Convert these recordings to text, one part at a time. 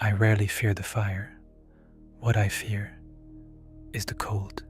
I rarely fear the fire. What I fear is the cold.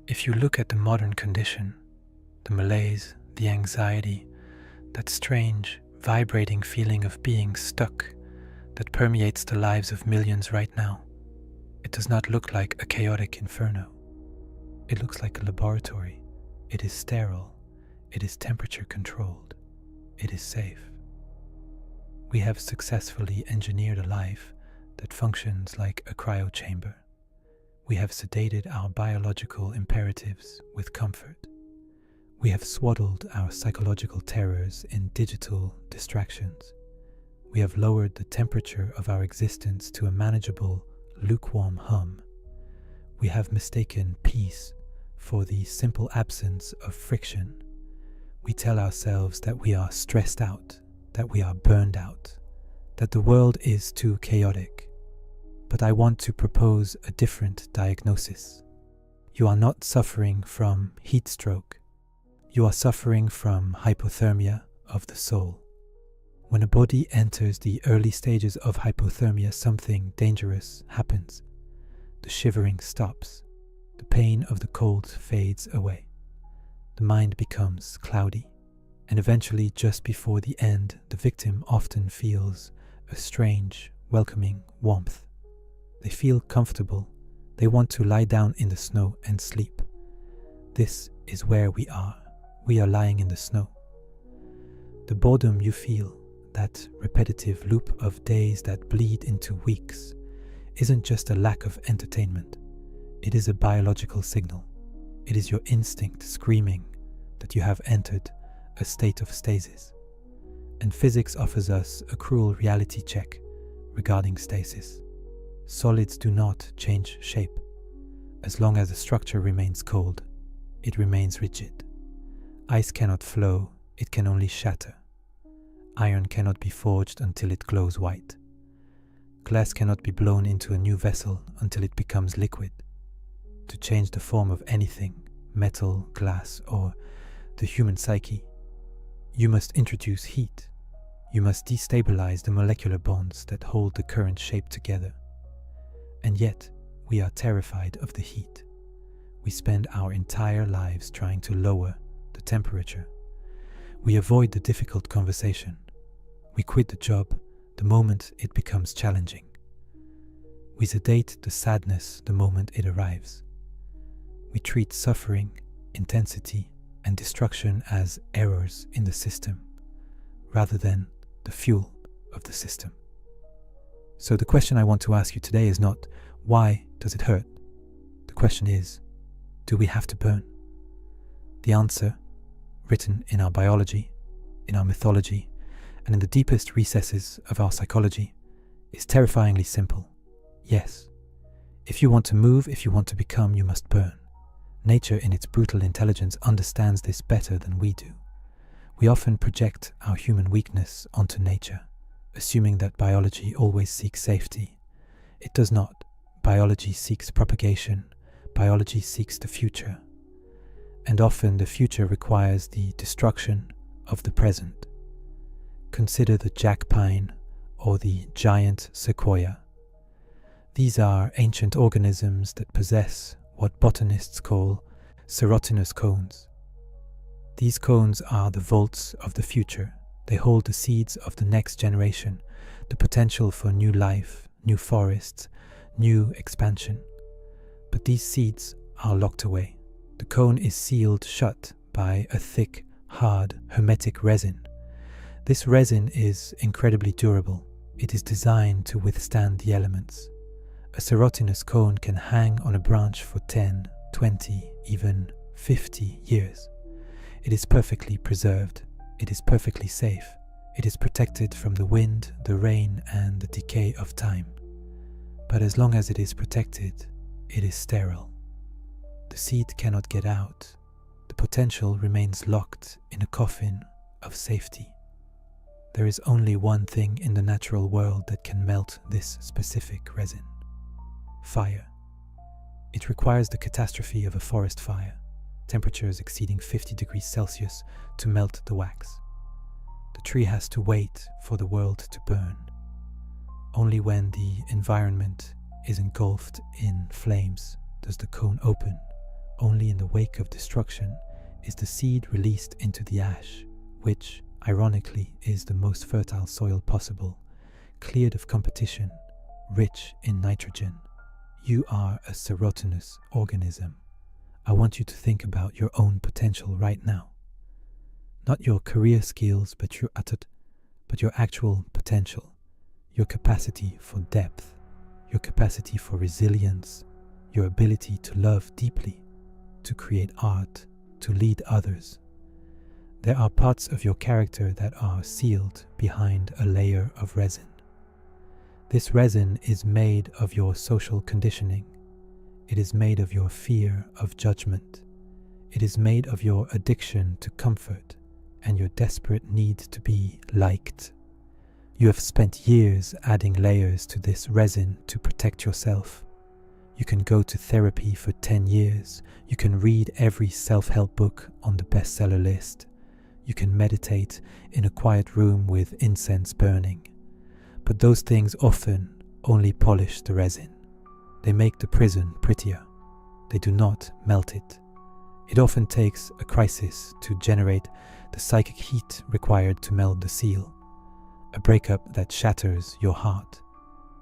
If you look at the modern condition, the malaise, the anxiety, that strange, vibrating feeling of being stuck that permeates the lives of millions right now, it does not look like a chaotic inferno. It looks like a laboratory. It is sterile. It is temperature controlled. It is safe. We have successfully engineered a life that functions like a cryochamber. We have sedated our biological imperatives with comfort. We have swaddled our psychological terrors in digital distractions. We have lowered the temperature of our existence to a manageable, lukewarm hum. We have mistaken peace for the simple absence of friction. We tell ourselves that we are stressed out, that we are burned out, that the world is too chaotic. But I want to propose a different diagnosis. You are not suffering from heat stroke. You are suffering from hypothermia of the soul. When a body enters the early stages of hypothermia, something dangerous happens. The shivering stops. The pain of the cold fades away. The mind becomes cloudy. And eventually, just before the end, the victim often feels a strange, welcoming warmth. They feel comfortable. They want to lie down in the snow and sleep. This is where we are. We are lying in the snow. The boredom you feel, that repetitive loop of days that bleed into weeks, isn't just a lack of entertainment. It is a biological signal. It is your instinct screaming that you have entered a state of stasis. And physics offers us a cruel reality check regarding stasis. Solids do not change shape. As long as the structure remains cold, it remains rigid. Ice cannot flow, it can only shatter. Iron cannot be forged until it glows white. Glass cannot be blown into a new vessel until it becomes liquid. To change the form of anything, metal, glass, or the human psyche, you must introduce heat. You must destabilize the molecular bonds that hold the current shape together. And yet, we are terrified of the heat. We spend our entire lives trying to lower the temperature. We avoid the difficult conversation. We quit the job the moment it becomes challenging. We sedate the sadness the moment it arrives. We treat suffering, intensity, and destruction as errors in the system, rather than the fuel of the system. So the question I want to ask you today is not, why does it hurt? The question is, do we have to burn? The answer, written in our biology, in our mythology, and in the deepest recesses of our psychology, is terrifyingly simple. Yes. If you want to move, if you want to become, you must burn. Nature, in its brutal intelligence, understands this better than we do. We often project our human weakness onto nature, assuming that biology always seeks safety. It does not. Biology seeks propagation. Biology seeks the future. And often the future requires the destruction of the present. Consider the jack pine or the giant sequoia. These are ancient organisms that possess what botanists call serotinous cones. These cones are the vaults of the future. They hold the seeds of the next generation, the potential for new life, new forests, new expansion. But these seeds are locked away. The cone is sealed shut by a thick, hard, hermetic resin. This resin is incredibly durable. It is designed to withstand the elements. A serotinous cone can hang on a branch for 10, 20, even 50 years. It is perfectly preserved. It is perfectly safe. It is protected from the wind, the rain, and the decay of time. But as long as it is protected, it is sterile. The seed cannot get out. The potential remains locked in a coffin of safety. There is only one thing in the natural world that can melt this specific resin: fire. It requires the catastrophe of a forest fire, temperatures exceeding 50 degrees Celsius, to melt the wax. The tree has to wait for the world to burn. Only when the environment is engulfed in flames does the cone open. Only in the wake of destruction is the seed released into the ash, which, ironically, is the most fertile soil possible, cleared of competition, rich in nitrogen. You are a serotinous organism. I want you to think about your own potential right now. Not your career skills, but your actual potential. Your capacity for depth, your capacity for resilience, your ability to love deeply, to create art, to lead others. There are parts of your character that are sealed behind a layer of resin. This resin is made of your social conditioning. It is made of your fear of judgment. It is made of your addiction to comfort and your desperate need to be liked. You have spent years adding layers to this resin to protect yourself. You can go to therapy for 10 years. You can read every self-help book on the bestseller list. You can meditate in a quiet room with incense burning. But those things often only polish the resin. They make the prison prettier. They do not melt it. It often takes a crisis to generate the psychic heat required to melt the seal. A breakup that shatters your heart.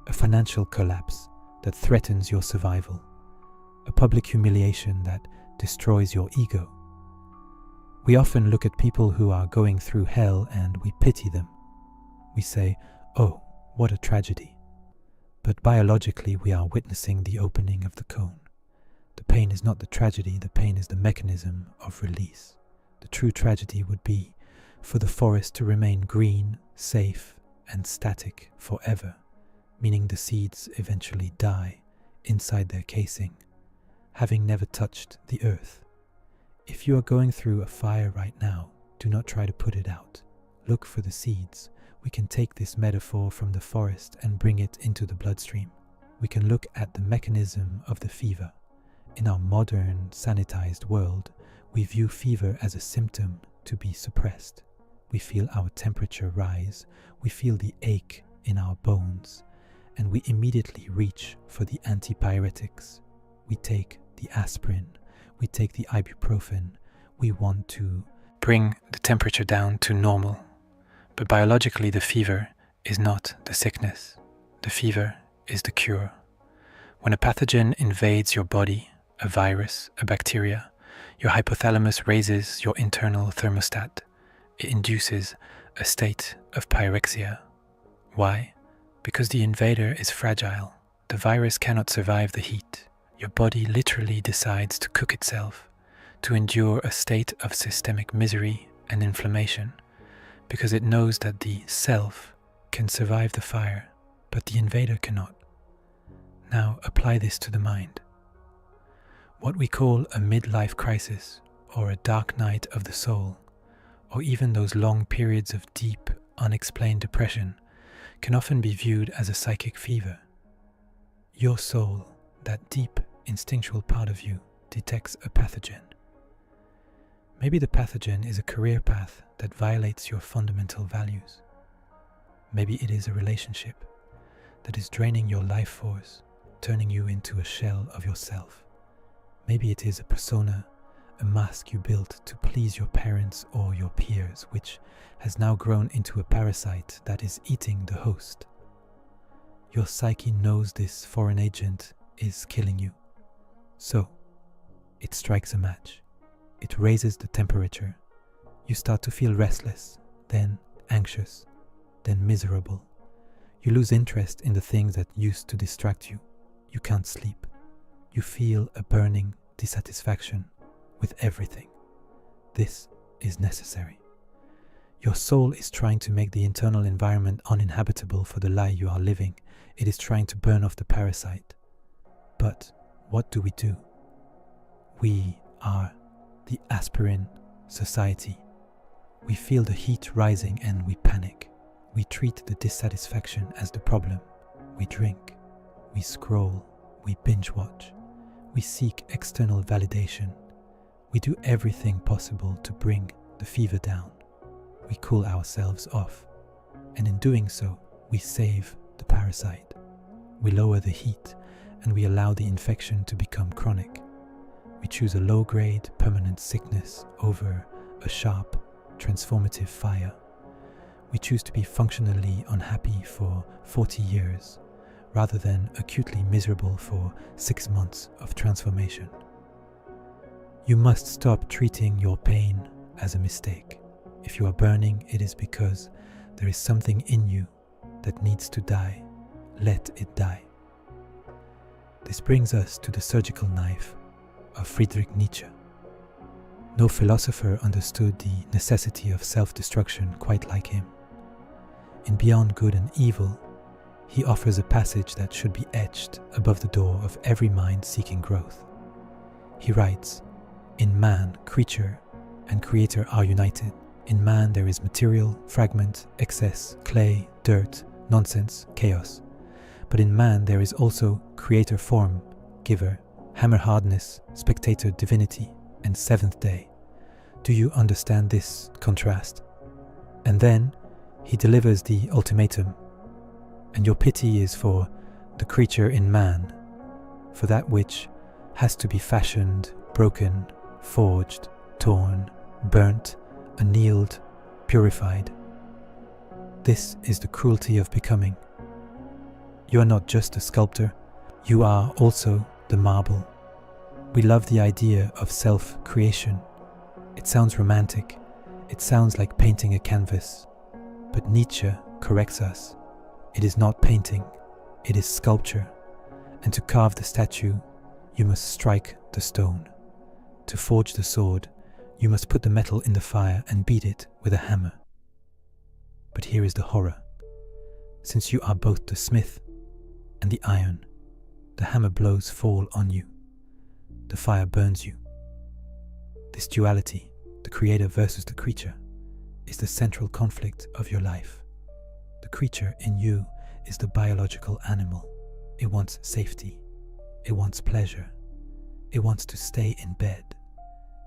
A financial collapse that threatens your survival. A public humiliation that destroys your ego. We often look at people who are going through hell and we pity them. We say, "Oh, what a tragedy." But biologically we are witnessing the opening of the cone. The pain is not the tragedy, the pain is the mechanism of release. The true tragedy would be for the forest to remain green, safe, and static forever, meaning the seeds eventually die inside their casing, having never touched the earth. If you are going through a fire right now, do not try to put it out. Look for the seeds. We can take this metaphor from the forest and bring it into the bloodstream. We can look at the mechanism of the fever. In our modern, sanitized world, we view fever as a symptom to be suppressed. We feel our temperature rise, we feel the ache in our bones, and we immediately reach for the antipyretics. We take the aspirin, we take the ibuprofen. We want to bring the temperature down to normal. But biologically, the fever is not the sickness. The fever is the cure. When a pathogen invades your body, a virus, a bacteria, your hypothalamus raises your internal thermostat. It induces a state of pyrexia. Why? Because the invader is fragile. The virus cannot survive the heat. Your body literally decides to cook itself, to endure a state of systemic misery and inflammation, because it knows that the self can survive the fire, but the invader cannot. Now apply this to the mind. What we call a midlife crisis, or a dark night of the soul, or even those long periods of deep, unexplained depression, can often be viewed as a psychic fever. Your soul, that deep, instinctual part of you, detects a pathogen. Maybe the pathogen is a career path that violates your fundamental values. Maybe it is a relationship that is draining your life force, turning you into a shell of yourself. Maybe it is a persona, a mask you built to please your parents or your peers, which has now grown into a parasite that is eating the host. Your psyche knows this foreign agent is killing you. So, it strikes a match. It raises the temperature. You start to feel restless, then anxious, then miserable. You lose interest in the things that used to distract you. You can't sleep. You feel a burning dissatisfaction with everything. This is necessary. Your soul is trying to make the internal environment uninhabitable for the lie you are living. It is trying to burn off the parasite. But what do? We are the aspirin society. We feel the heat rising and we panic. We treat the dissatisfaction as the problem. We drink, we scroll, we binge watch. We seek external validation. We do everything possible to bring the fever down. We cool ourselves off. And in doing so, we save the parasite. We lower the heat and we allow the infection to become chronic. We choose a low-grade, permanent sickness over a sharp, transformative fire. We choose to be functionally unhappy for 40 years rather than acutely miserable for 6 months of transformation. You must stop treating your pain as a mistake. If you are burning, it is because there is something in you that needs to die. Let it die. This brings us to the surgical knife of Friedrich Nietzsche. No philosopher understood the necessity of self-destruction quite like him. In Beyond Good and Evil, he offers a passage that should be etched above the door of every mind seeking growth. He writes, "In man, creature and creator are united. In man there is material, fragment, excess, clay, dirt, nonsense, chaos. But in man there is also creator form, giver, hammer hardness, spectator divinity, and seventh day. Do you understand this contrast?" And then he delivers the ultimatum. And your pity is for the creature in man, for that which has to be fashioned, broken, forged, torn, burnt, annealed, purified. This is the cruelty of becoming. You are not just a sculptor, you are also the marble. We love the idea of self-creation. It sounds romantic, it sounds like painting a canvas. But Nietzsche corrects us. It is not painting, it is sculpture. And to carve the statue, you must strike the stone. To forge the sword, you must put the metal in the fire and beat it with a hammer. But here is the horror. Since you are both the smith and the iron, the hammer blows fall on you. The fire burns you. This duality, the creator versus the creature, is the central conflict of your life. The creature in you is the biological animal. It wants safety. It wants pleasure. It wants to stay in bed.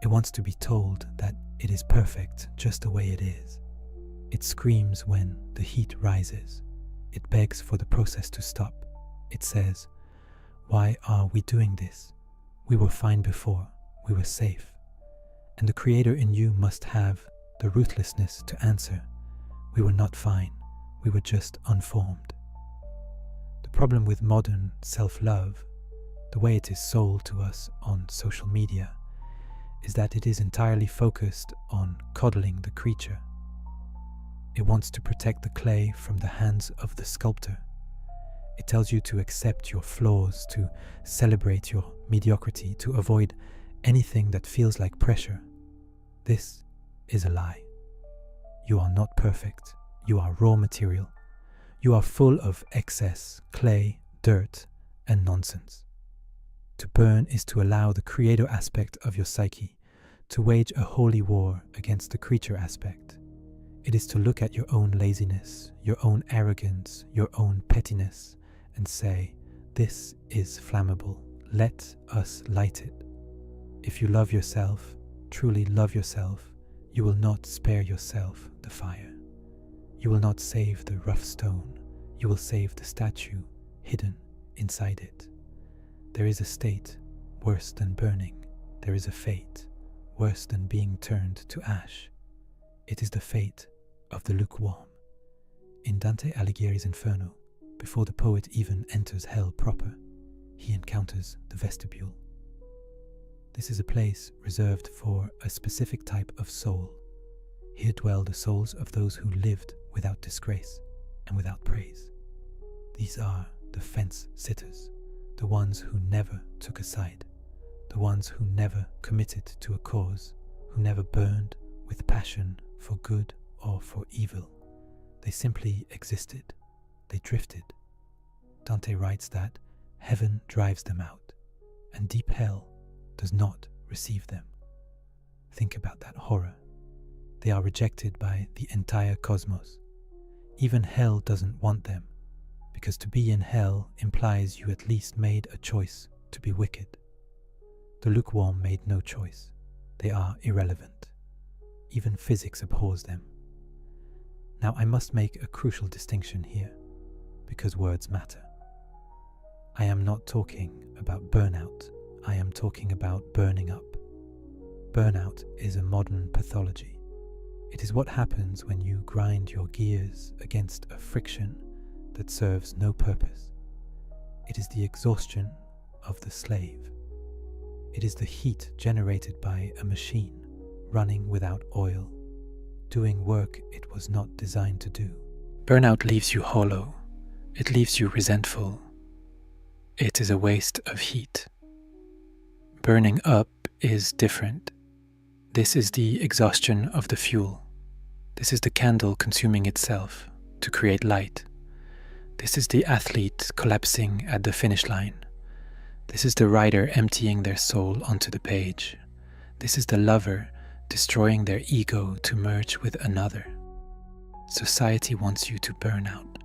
It wants to be told that it is perfect just the way it is. It screams when the heat rises. It begs for the process to stop. It says, "Why are we doing this? We were fine before. We were safe." And the creator in you must have the ruthlessness to answer, "We were not fine. We were just unformed." The problem with modern self-love, the way it is sold to us on social media, is that it is entirely focused on coddling the creature. It wants to protect the clay from the hands of the sculptor. It tells you to accept your flaws, to celebrate your mediocrity, to avoid anything that feels like pressure. This is a lie. You are not perfect. You are raw material. You are full of excess, clay, dirt, and nonsense. To burn is to allow the creator aspect of your psyche to wage a holy war against the creature aspect. It is to look at your own laziness, your own arrogance, your own pettiness, and say, "This is flammable. Let us light it." If you love yourself, truly love yourself, you will not spare yourself the fire. You will not save the rough stone. You will save the statue hidden inside it. There is a state worse than burning. There is a fate worse than being turned to ash. It is the fate of the lukewarm. In Dante Alighieri's Inferno, before the poet even enters hell proper, he encounters the vestibule. This is a place reserved for a specific type of soul. Here dwell the souls of those who lived without disgrace and without praise. These are the fence sitters, the ones who never took a side, the ones who never committed to a cause, who never burned with passion for good or for evil. They simply existed. They drifted. Dante writes that heaven drives them out, and deep hell does not receive them. Think about that horror. They are rejected by the entire cosmos. Even hell doesn't want them, because to be in hell implies you at least made a choice to be wicked. The lukewarm made no choice. They are irrelevant. Even physics abhors them. Now I must make a crucial distinction here, because words matter. I am not talking about burnout, I am talking about burning up. Burnout is a modern pathology. It is what happens when you grind your gears against a friction that serves no purpose. It is the exhaustion of the slave. It is the heat generated by a machine running without oil, doing work it was not designed to do. Burnout leaves you hollow. It leaves you resentful. It is a waste of heat. Burning up is different. This is the exhaustion of the fuel. This is the candle consuming itself to create light. This is the athlete collapsing at the finish line. This is the writer emptying their soul onto the page. This is the lover destroying their ego to merge with another. Society wants you to burn out,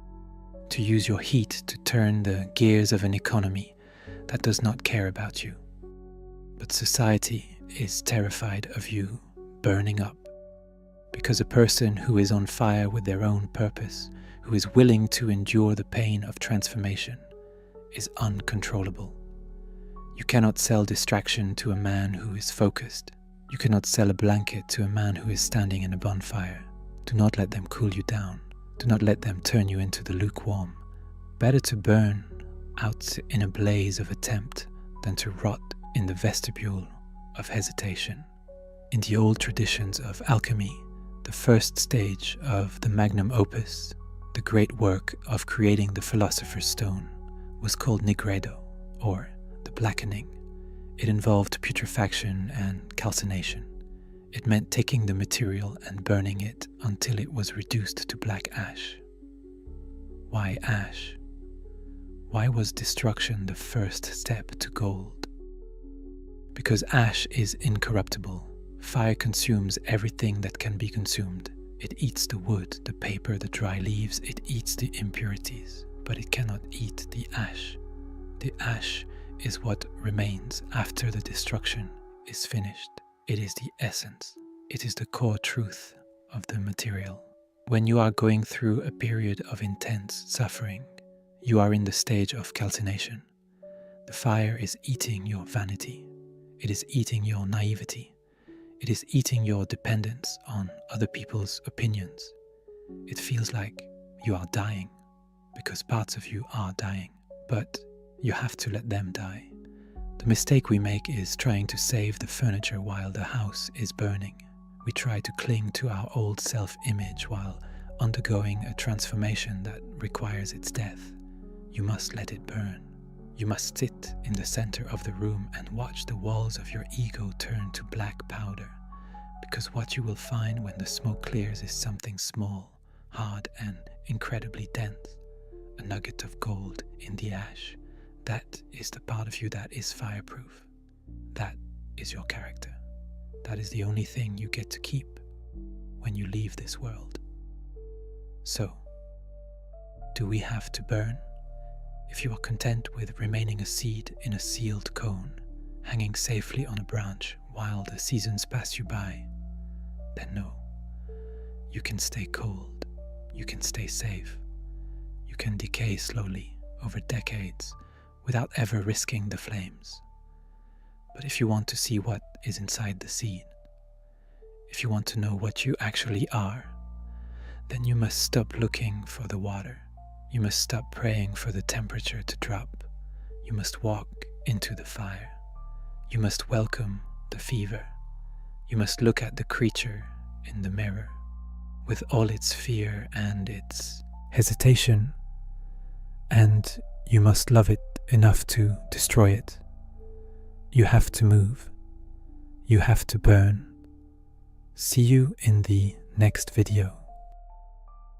to use your heat to turn the gears of an economy that does not care about you. But society is terrified of you burning up, because a person who is on fire with their own purpose, who is willing to endure the pain of transformation, is uncontrollable. You cannot sell distraction to a man who is focused. You cannot sell a blanket to a man who is standing in a bonfire. Do not let them cool you down. Do not let them turn you into the lukewarm. Better to burn out in a blaze of attempt than to rot in the vestibule of hesitation. In the old traditions of alchemy, the first stage of the magnum opus, the great work of creating the philosopher's stone, was called nigredo, or the blackening. It involved putrefaction and calcination. It meant taking the material and burning it until it was reduced to black ash. Why ash? Why was destruction the first step to gold? Because ash is incorruptible. Fire consumes everything that can be consumed. It eats the wood, the paper, the dry leaves. It eats the impurities, but it cannot eat the ash. The ash is what remains after the destruction is finished. It is the essence. It is the core truth of the material. When you are going through a period of intense suffering, you are in the stage of calcination. The fire is eating your vanity. It is eating your naivety. It is eating your dependence on other people's opinions. It feels like you are dying, because parts of you are dying, but you have to let them die. The mistake we make is trying to save the furniture while the house is burning. We try to cling to our old self-image while undergoing a transformation that requires its death. You must let it burn. You must sit in the center of the room and watch the walls of your ego turn to black powder, because what you will find when the smoke clears is something small, hard, and incredibly dense, a nugget of gold in the ash. That is the part of you that is fireproof. That is your character. That is the only thing you get to keep when you leave this world. So, do we have to burn? If you are content with remaining a seed in a sealed cone, hanging safely on a branch while the seasons pass you by, then no. You can stay cold. You can stay safe. You can decay slowly over decades without ever risking the flames. But if you want to see what is inside the seed, if you want to know what you actually are, then you must stop looking for the water. You must stop praying for the temperature to drop. You must walk into the fire. You must welcome the fever. You must look at the creature in the mirror with all its fear and its hesitation, and you must love it enough to destroy it. You have to move. You have to burn. See you in the next video.